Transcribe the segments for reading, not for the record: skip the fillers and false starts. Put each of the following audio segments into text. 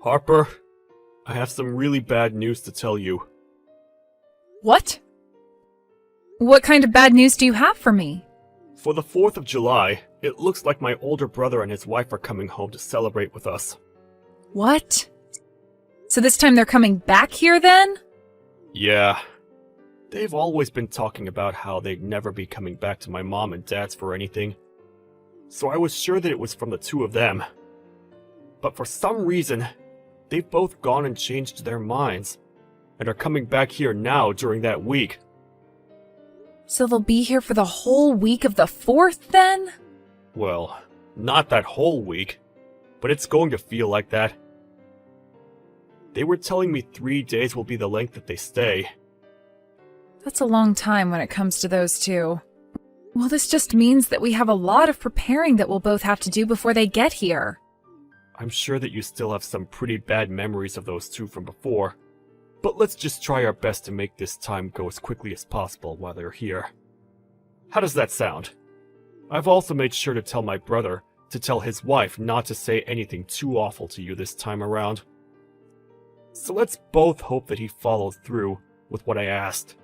Harper, I have some really bad news to tell you. What? What kind of bad news do you have for me? For the 4th of July, it looks like my older brother and his wife are coming home to celebrate with us. What? So this time they're coming back here then? Yeah. They've always been talking about how they'd never be coming back to my mom and dad's for anything. So I was sure that it was from the two of them. But for some reason, they've both gone and changed their minds, and are coming back here now during that week. So they'll be here for the whole week of the 4th then? Well, not that whole week, but it's going to feel like that. They were telling me 3 days will be the length that they stay. That's a long time when it comes to those two. Well, this just means that we have a lot of preparing that we'll both have to do before they get here. I'm sure that you still have some pretty bad memories of those two from before, but let's just try our best to make this time go as quickly as possible while they're here. How does that sound? I've also made sure to tell my brother to tell his wife not to say anything too awful to you this time around. So let's both hope that he follows through with what I asked.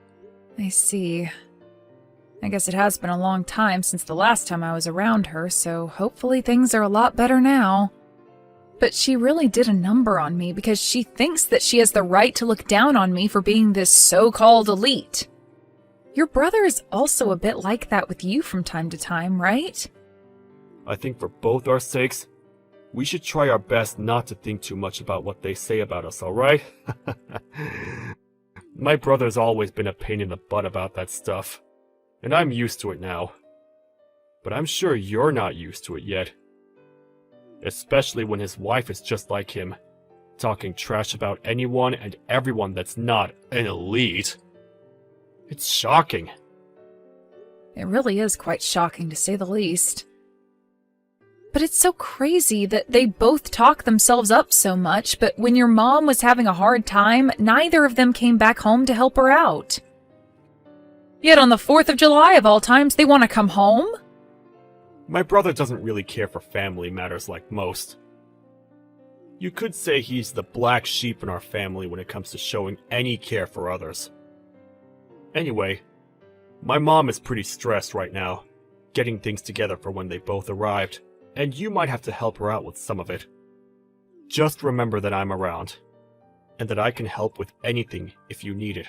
I see. I guess it has been a long time since the last time I was around her, so hopefully things are a lot better now. But she really did a number on me because she thinks that she has the right to look down on me for being this so-called elite. Your brother is also a bit like that with you from time to time, right? I think for both our sakes, we should try our best not to think too much about what they say about us, alright? My brother's always been a pain in the butt about that stuff, and I'm used to it now. But I'm sure you're not used to it yet. Especially when his wife is just like him, talking trash about anyone and everyone that's not an elite. It's shocking. It really is quite shocking, to say the least. But it's so crazy that they both talk themselves up so much, but when your mom was having a hard time, neither of them came back home to help her out. Yet on the 4th of July of all times, they want to come home? My brother doesn't really care for family matters like most. You could say he's the black sheep in our family when it comes to showing any care for others. Anyway, my mom is pretty stressed right now, getting things together for when they both arrived, and you might have to help her out with some of it. Just remember that I'm around, and that I can help with anything if you need it.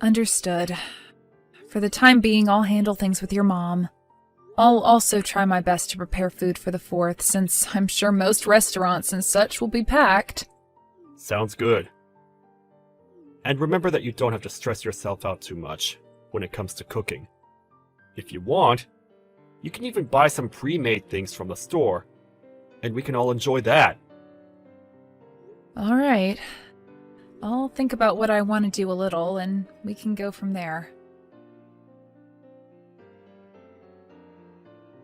Understood. For the time being, I'll handle things with your mom. I'll also try my best to prepare food for the 4th, since I'm sure most restaurants and such will be packed. Sounds good. And remember that you don't have to stress yourself out too much when it comes to cooking. If you want, you can even buy some pre-made things from the store, and we can all enjoy that. Alright. I'll think about what I want to do a little, and we can go from there.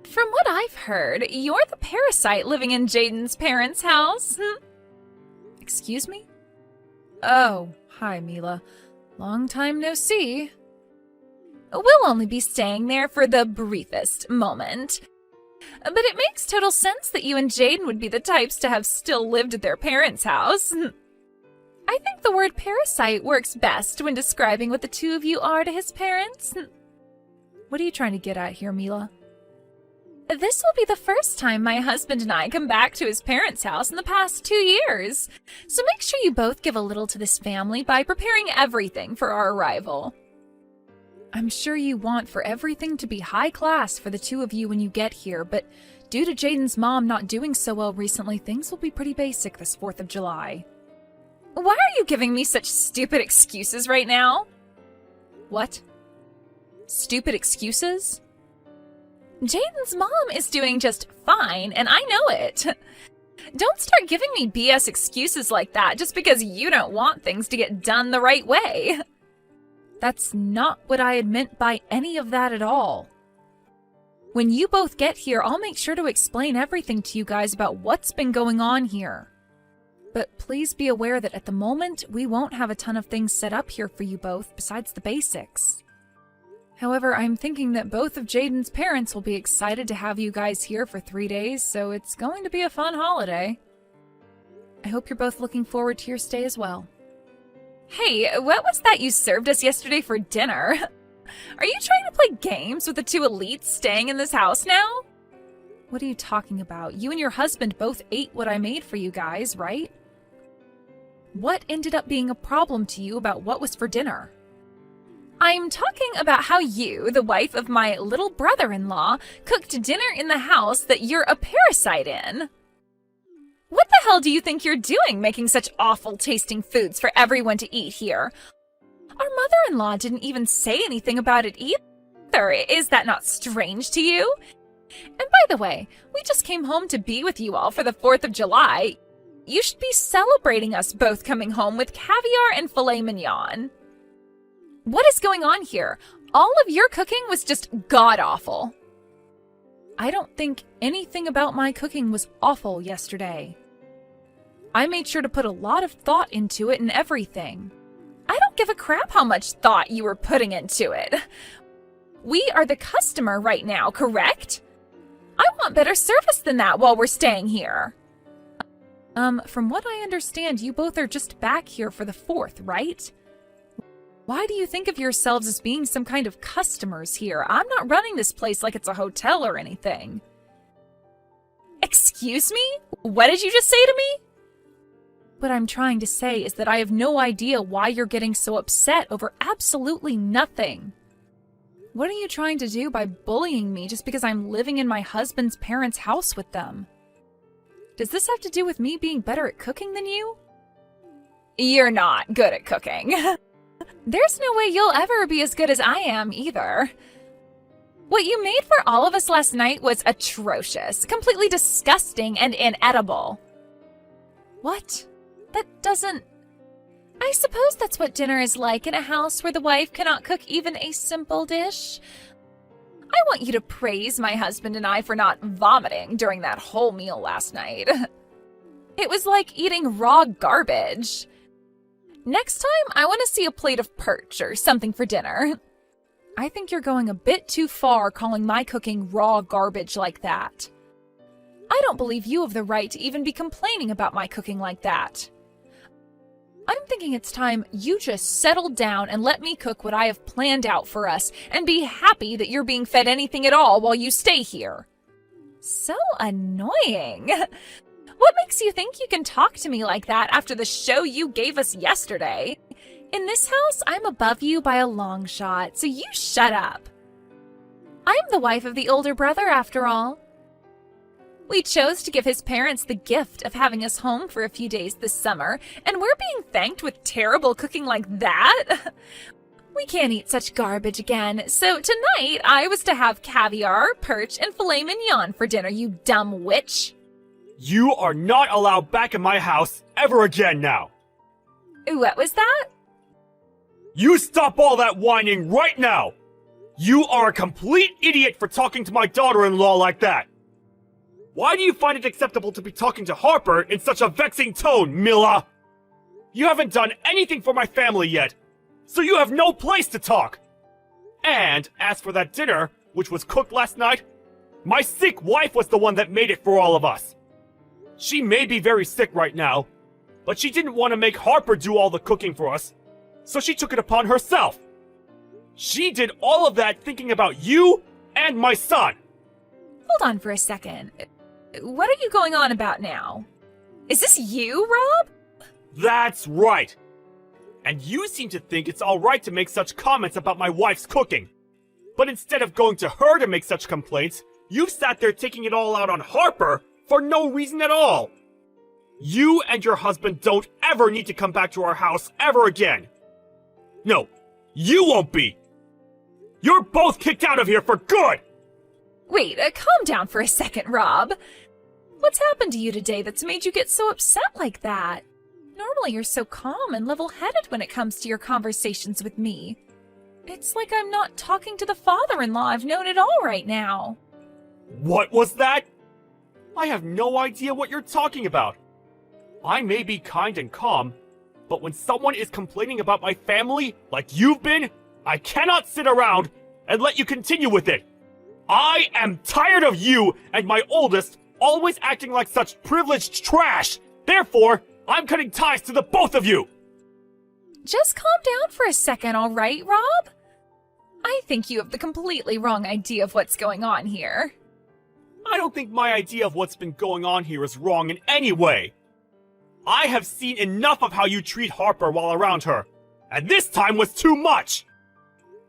From what I've heard, you're the parasite living in Jaden's parents' house. Excuse me? Oh, hi, Mila. Long time no see. We'll only be staying there for the briefest moment. But it makes total sense that you and Jaden would be the types to have still lived at their parents' house. I think the word parasite works best when describing what the two of you are to his parents. What are you trying to get at here, Mila? This will be the first time my husband and I come back to his parents' house in the past 2 years. So make sure you both give a little to this family by preparing everything for our arrival. I'm sure you want for everything to be high class for the two of you when you get here, but due to Jaden's mom not doing so well recently, things will be pretty basic this 4th of July. Why are you giving me such stupid excuses right now? What? Stupid excuses? Jaden's mom is doing just fine, and I know it. Don't start giving me BS excuses like that just because you don't want things to get done the right way. That's not what I had meant by any of that at all. When you both get here, I'll make sure to explain everything to you guys about what's been going on here. But please be aware that at the moment, we won't have a ton of things set up here for you both besides the basics. However, I'm thinking that both of Jaden's parents will be excited to have you guys here for 3 days, so it's going to be a fun holiday. I hope you're both looking forward to your stay as well. Hey, what was that you served us yesterday for dinner? Are you trying to play games with the two elites staying in this house now? What are you talking about? You and your husband both ate what I made for you guys, right? What ended up being a problem to you about what was for dinner? I'm talking about how you, the wife of my little brother-in-law, cooked dinner in the house that you're a parasite in. What the hell do you think you're doing making such awful tasting foods for everyone to eat here? Our mother-in-law didn't even say anything about it either. Is that not strange to you? And by the way, we just came home to be with you all for the 4th of July. You should be celebrating us both coming home with caviar and filet mignon. What is going on here? All of your cooking was just god-awful. I don't think anything about my cooking was awful yesterday. I made sure to put a lot of thought into it and everything. I don't give a crap how much thought you were putting into it. We are the customer right now, correct? I want better service than that while we're staying here. From what I understand, you both are just back here for the 4th, right? Why do you think of yourselves as being some kind of customers here? I'm not running this place like it's a hotel or anything. Excuse me? What did you just say to me? What I'm trying to say is that I have no idea why you're getting so upset over absolutely nothing. What are you trying to do by bullying me just because I'm living in my husband's parents' house with them? Does this have to do with me being better at cooking than you? You're not good at cooking. There's no way you'll ever be as good as I am either. What you made for all of us last night was atrocious, completely disgusting and inedible. What? That doesn't... I suppose that's what dinner is like in a house where the wife cannot cook even a simple dish. I want you to praise my husband and I for not vomiting during that whole meal last night. It was like eating raw garbage. Next time, I want to see a plate of perch or something for dinner. I think you're going a bit too far calling my cooking raw garbage like that. I don't believe you have the right to even be complaining about my cooking like that. I'm thinking it's time you just settle down and let me cook what I have planned out for us and be happy that you're being fed anything at all while you stay here. So annoying. What makes you think you can talk to me like that after the show you gave us yesterday? In this house, I'm above you by a long shot, so you shut up. I'm the wife of the older brother, after all. We chose to give his parents the gift of having us home for a few days this summer, and we're being thanked with terrible cooking like that? We can't eat such garbage again, so tonight I was to have caviar, perch, and filet mignon for dinner, you dumb witch. You are not allowed back in my house ever again now! What was that? You stop all that whining right now! You are a complete idiot for talking to my daughter-in-law like that! Why do you find it acceptable to be talking to Harper in such a vexing tone, Mila? You haven't done anything for my family yet, so you have no place to talk! And as for that dinner, which was cooked last night, my sick wife was the one that made it for all of us. She may be very sick right now, but she didn't want to make Harper do all the cooking for us, so she took it upon herself. She did all of that thinking about you and my son. Hold on for a second. What are you going on about now? Is this you, Rob? That's right. And you seem to think it's alright to make such comments about my wife's cooking. But instead of going to her to make such complaints, you've sat there taking it all out on Harper for no reason at all. You and your husband don't ever need to come back to our house ever again. No, you won't be. You're both kicked out of here for good! Wait, calm down for a second, Rob. What's happened to you today that's made you get so upset like that? Normally you're so calm and level-headed when it comes to your conversations with me. It's like I'm not talking to the father-in-law I've known at all right now. What was that? I have no idea what you're talking about. I may be kind and calm, but when someone is complaining about my family like you've been, I cannot sit around and let you continue with it. I am tired of you and my oldest always acting like such privileged trash. Therefore, I'm cutting ties to the both of you! Just calm down for a second, all right, Rob? I think you have the completely wrong idea of what's going on here. I don't think my idea of what's been going on here is wrong in any way. I have seen enough of how you treat Harper while around her, and this time was too much!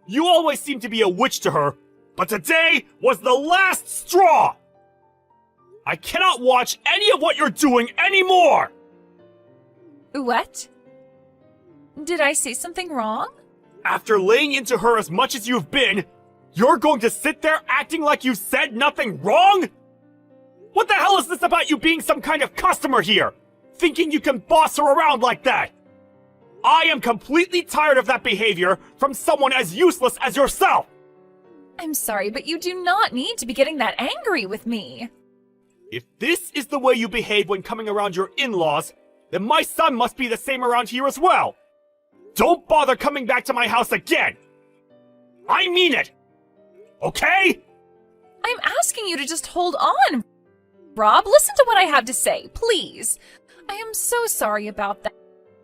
You always seem to be a witch to her, but today was the last straw! I cannot watch any of what you're doing anymore! What? Did I say something wrong? After laying into her as much as you've been, you're going to sit there acting like you said nothing wrong? What the hell is this about you being some kind of customer here? Thinking you can boss her around like that? I am completely tired of that behavior from someone as useless as yourself! I'm sorry, but you do not need to be getting that angry with me. If this is the way you behave when coming around your in-laws, then my son must be the same around here as well! Don't bother coming back to my house again! I mean it! Okay? I'm asking you to just hold on. Rob, listen to what I have to say, please. I am so sorry about that.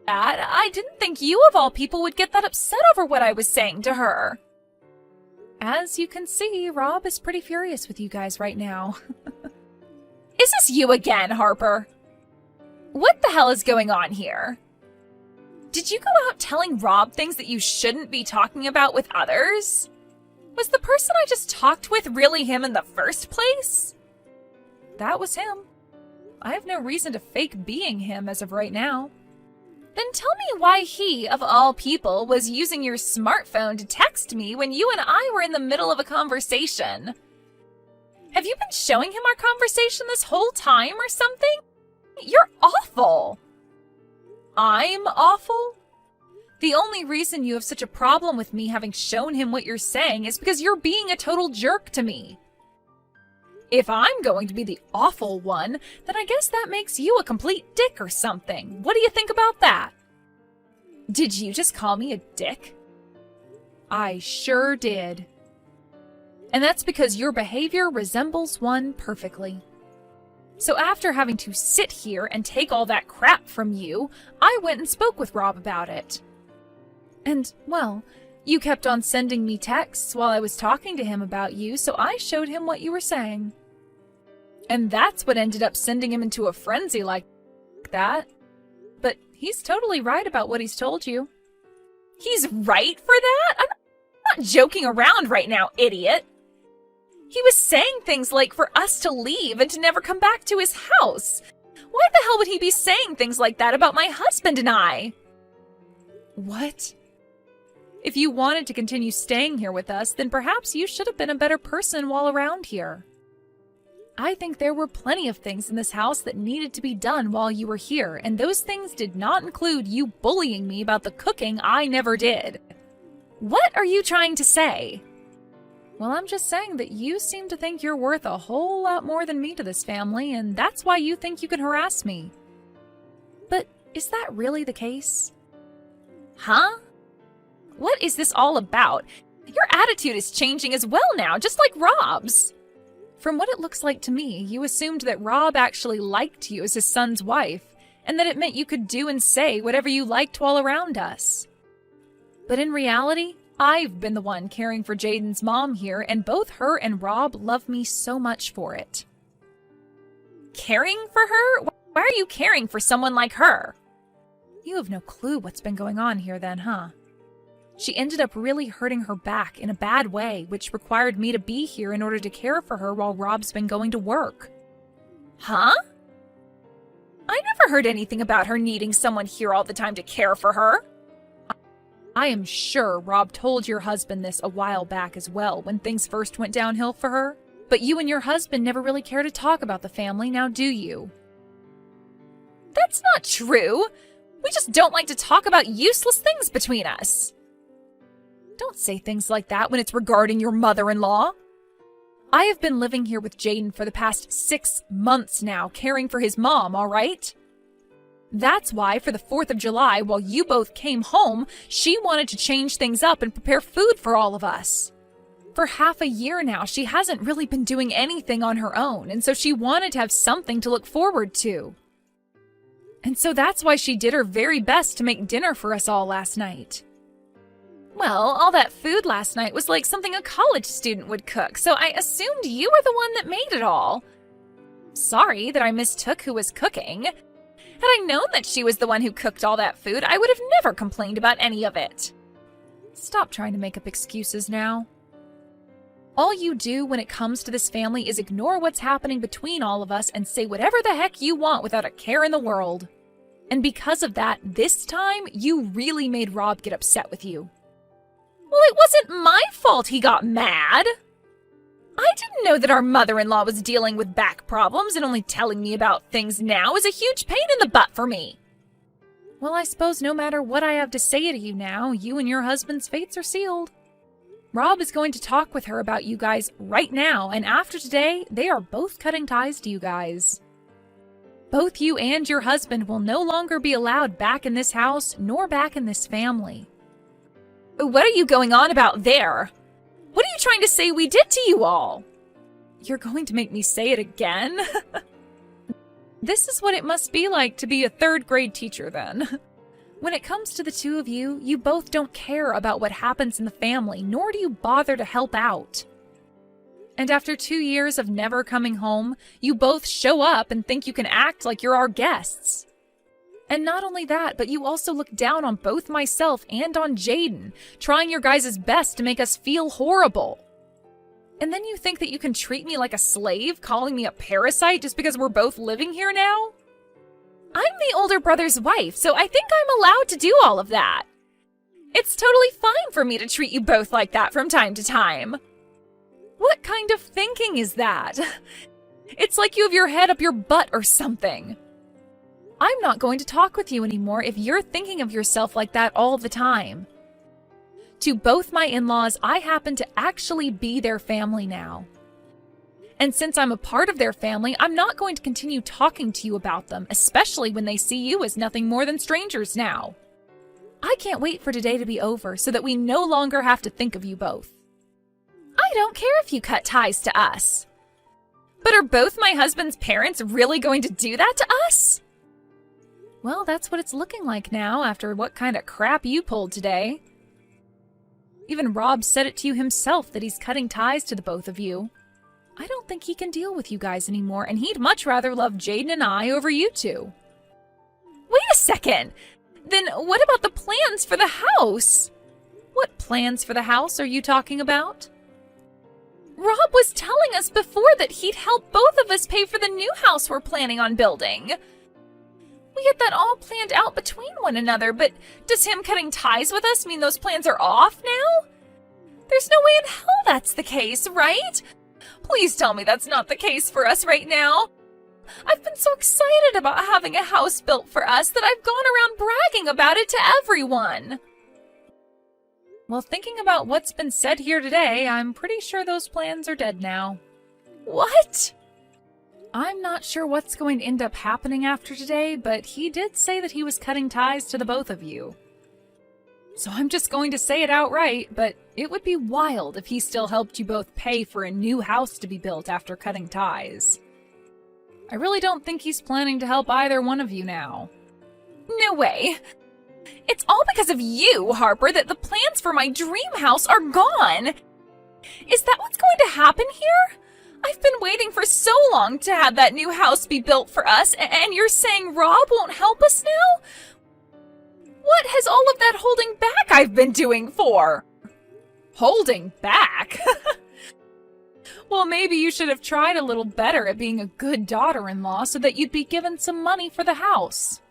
I didn't think you of all people would get that upset over what I was saying to her. As you can see, Rob is pretty furious with you guys right now. Is this you again, Harper? What the hell is going on here? Did you go out telling Rob things that you shouldn't be talking about with others? Was the person I just talked with really him in the first place? That was him. I have no reason to fake being him as of right now. Then tell me why he, of all people, was using your smartphone to text me when you and I were in the middle of a conversation. Have you been showing him our conversation this whole time or something? You're awful. I'm awful? The only reason you have such a problem with me having shown him what you're saying is because you're being a total jerk to me. If I'm going to be the awful one, then I guess that makes you a complete dick or something. What do you think about that? Did you just call me a dick? I sure did. And that's because your behavior resembles one perfectly. So after having to sit here and take all that crap from you, I went and spoke with Rob about it. And, well, you kept on sending me texts while I was talking to him about you, so I showed him what you were saying. And that's what ended up sending him into a frenzy like that. But he's totally right about what he's told you. He's right for that? I'm not joking around right now, idiot. He was saying things like for us to leave and to never come back to his house. Why the hell would he be saying things like that about my husband and I? What? If you wanted to continue staying here with us, then perhaps you should have been a better person while around here. I think there were plenty of things in this house that needed to be done while you were here, and those things did not include you bullying me about the cooking I never did. What are you trying to say? Well, I'm just saying that you seem to think you're worth a whole lot more than me to this family, and that's why you think you can harass me. But is that really the case? Huh? What is this all about? Your attitude is changing as well now, just like Rob's. From what it looks like to me, you assumed that Rob actually liked you as his son's wife, and that it meant you could do and say whatever you liked while around us. But in reality, I've been the one caring for Jaden's mom here, and both her and Rob love me so much for it. Caring for her? Why are you caring for someone like her? You have no clue what's been going on here then, huh? She ended up really hurting her back in a bad way, which required me to be here in order to care for her while Rob's been going to work. Huh? I never heard anything about her needing someone here all the time to care for her. I am sure Rob told your husband this a while back as well, when things first went downhill for her. But you and your husband never really care to talk about the family, now do you? That's not true. We just don't like to talk about useless things between us. Don't say things like that when it's regarding your mother-in-law. I have been living here with Jaden for the past 6 months now, caring for his mom, all right? That's why, for the 4th of July, while you both came home, she wanted to change things up and prepare food for all of us. For half a year now, she hasn't really been doing anything on her own, and so she wanted to have something to look forward to. And so that's why she did her very best to make dinner for us all last night. Well, all that food last night was like something a college student would cook, so I assumed you were the one that made it all. Sorry that I mistook who was cooking. Had I known that she was the one who cooked all that food, I would have never complained about any of it. Stop trying to make up excuses now. All you do when it comes to this family is ignore what's happening between all of us and say whatever the heck you want without a care in the world. And because of that, this time, you really made Rob get upset with you. Well, it wasn't my fault he got mad. I didn't know that our mother-in-law was dealing with back problems, and only telling me about things now is a huge pain in the butt for me. Well, I suppose no matter what I have to say to you now, you and your husband's fates are sealed. Rob is going to talk with her about you guys right now, and after today, they are both cutting ties to you guys. Both you and your husband will no longer be allowed back in this house, nor back in this family. What are you going on about there? What are you trying to say we did to you all? You're going to make me say it again? This is what it must be like to be a third-grade teacher, then. When it comes to the two of you, you both don't care about what happens in the family, nor do you bother to help out. And after 2 years of never coming home, you both show up and think you can act like you're our guests. And not only that, but you also look down on both myself and on Jaden, trying your guys' best to make us feel horrible. And then you think that you can treat me like a slave, calling me a parasite just because we're both living here now? I'm the older brother's wife, so I think I'm allowed to do all of that. It's totally fine for me to treat you both like that from time to time. What kind of thinking is that? It's like you have your head up your butt or something. I'm not going to talk with you anymore if you're thinking of yourself like that all the time. To both my in-laws, I happen to actually be their family now. And since I'm a part of their family, I'm not going to continue talking to you about them, especially when they see you as nothing more than strangers now. I can't wait for today to be over so that we no longer have to think of you both. I don't care if you cut ties to us. But are both my husband's parents really going to do that to us? Well, that's what it's looking like now after what kind of crap you pulled today. Even Rob said it to you himself that he's cutting ties to the both of you. I don't think he can deal with you guys anymore, and he'd much rather love Jaden and I over you two. Wait a second! Then what about the plans for the house? What plans for the house are you talking about? Rob was telling us before that he'd help both of us pay for the new house we're planning on building. We had that all planned out between one another, but does him cutting ties with us mean those plans are off now? There's no way in hell that's the case, right? Please tell me that's not the case for us right now. I've been so excited about having a house built for us that I've gone around bragging about it to everyone. Well, thinking about what's been said here today, I'm pretty sure those plans are dead now. What? I'm not sure what's going to end up happening after today, but he did say that he was cutting ties to the both of you. So I'm just going to say it outright, but it would be wild if he still helped you both pay for a new house to be built after cutting ties. I really don't think he's planning to help either one of you now. No way. It's all because of you, Harper, that the plans for my dream house are gone. Is that what's going to happen here? I've been waiting for so long to have that new house be built for us, and you're saying Rob won't help us now? What has all of that holding back I've been doing for? Holding back? Well, maybe you should have tried a little better at being a good daughter-in-law so that you'd be given some money for the house.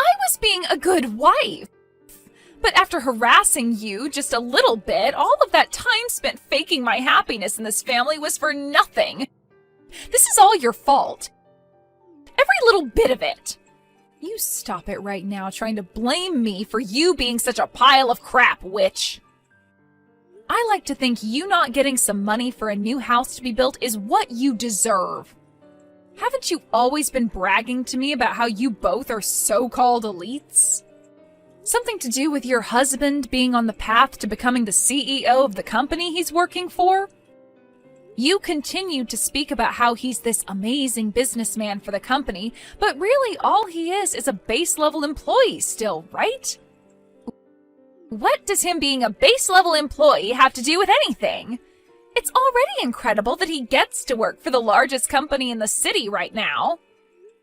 I was being a good wife. But after harassing you just a little bit, all of that time spent faking my happiness in this family was for nothing. This is all your fault. Every little bit of it. You stop it right now trying to blame me for you being such a pile of crap, witch. I like to think you not getting some money for a new house to be built is what you deserve. Haven't you always been bragging to me about how you both are so-called elites? Something to do with your husband being on the path to becoming the CEO of the company he's working for? You continued to speak about how he's this amazing businessman for the company, but really all he is a base-level employee still, right? What does him being a base-level employee have to do with anything? It's already incredible that he gets to work for the largest company in the city right now.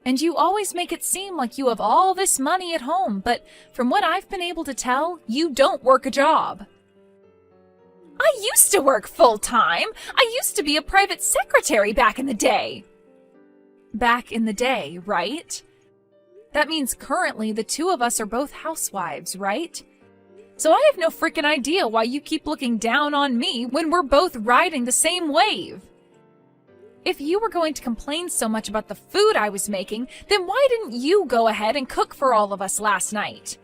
And you always make it seem like you have all this money at home, but from what I've been able to tell, you don't work a job. I used to work full-time. I used to be a private secretary back in the day. Back in the day, right? That means currently the two of us are both housewives, right? So I have no freaking idea why you keep looking down on me when we're both riding the same wave. If you were going to complain so much about the food I was making, then why didn't you go ahead and cook for all of us last night?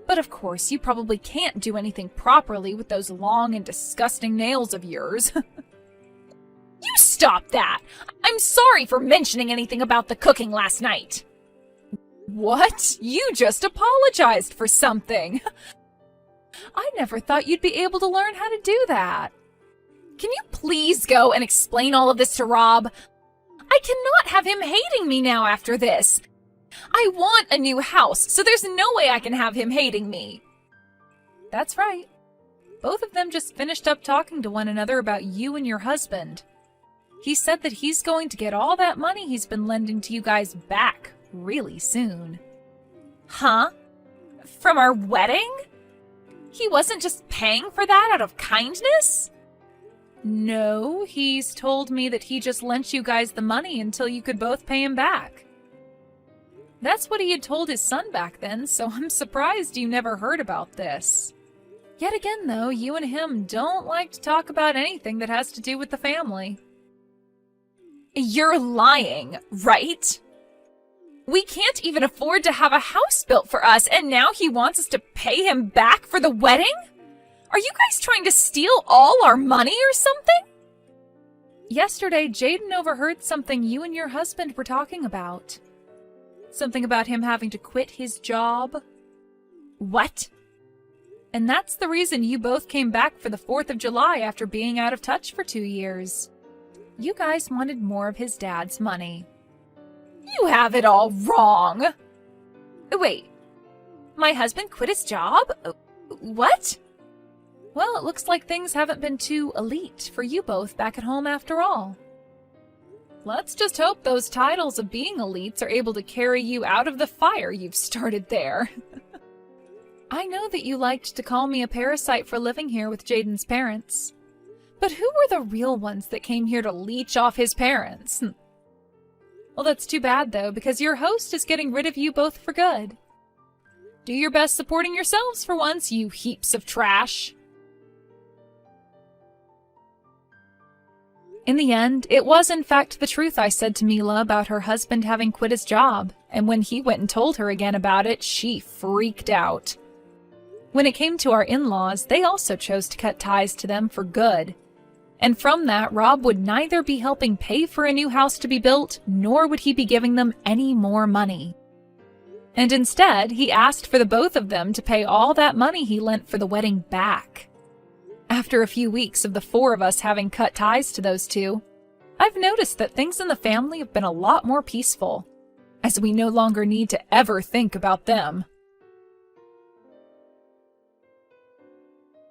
But of course, you probably can't do anything properly with those long and disgusting nails of yours. You stop that! I'm sorry for mentioning anything about the cooking last night. What? You just apologized for something. I never thought you'd be able to learn how to do that. Can you please go and explain all of this to Rob? I cannot have him hating me now after this. I want a new house, so there's no way I can have him hating me. That's right. Both of them just finished up talking to one another about you and your husband. He said that he's going to get all that money he's been lending to you guys back really soon. Huh? From our wedding? He wasn't just paying for that out of kindness? No, he's told me that he just lent you guys the money until you could both pay him back. That's what he had told his son back then, so I'm surprised you never heard about this. Yet again, though, you and him don't like to talk about anything that has to do with the family. You're lying, right? We can't even afford to have a house built for us, and now he wants us to pay him back for the wedding? Are you guys trying to steal all our money or something? Yesterday, Jaden overheard something you and your husband were talking about. Something about him having to quit his job. What? And that's the reason you both came back for the 4th of July after being out of touch for 2 years. You guys wanted more of his dad's money. You have it all wrong. Wait, my husband quit his job? What? Well, it looks like things haven't been too elite for you both back at home after all. Let's just hope those titles of being elites are able to carry you out of the fire you've started there. I know that you liked to call me a parasite for living here with Jaden's parents. But who were the real ones that came here to leech off his parents? Well, that's too bad, though, because your host is getting rid of you both for good. Do your best supporting yourselves for once, you heaps of trash. In the end, it was in fact the truth I said to Mila about her husband having quit his job, and when he went and told her again about it, she freaked out. When it came to our in-laws, they also chose to cut ties to them for good. And from that, Rob would neither be helping pay for a new house to be built, nor would he be giving them any more money. And instead, he asked for the both of them to pay all that money he lent for the wedding back. After a few weeks of the 4 of us having cut ties to those two, I've noticed that things in the family have been a lot more peaceful, as we no longer need to ever think about them.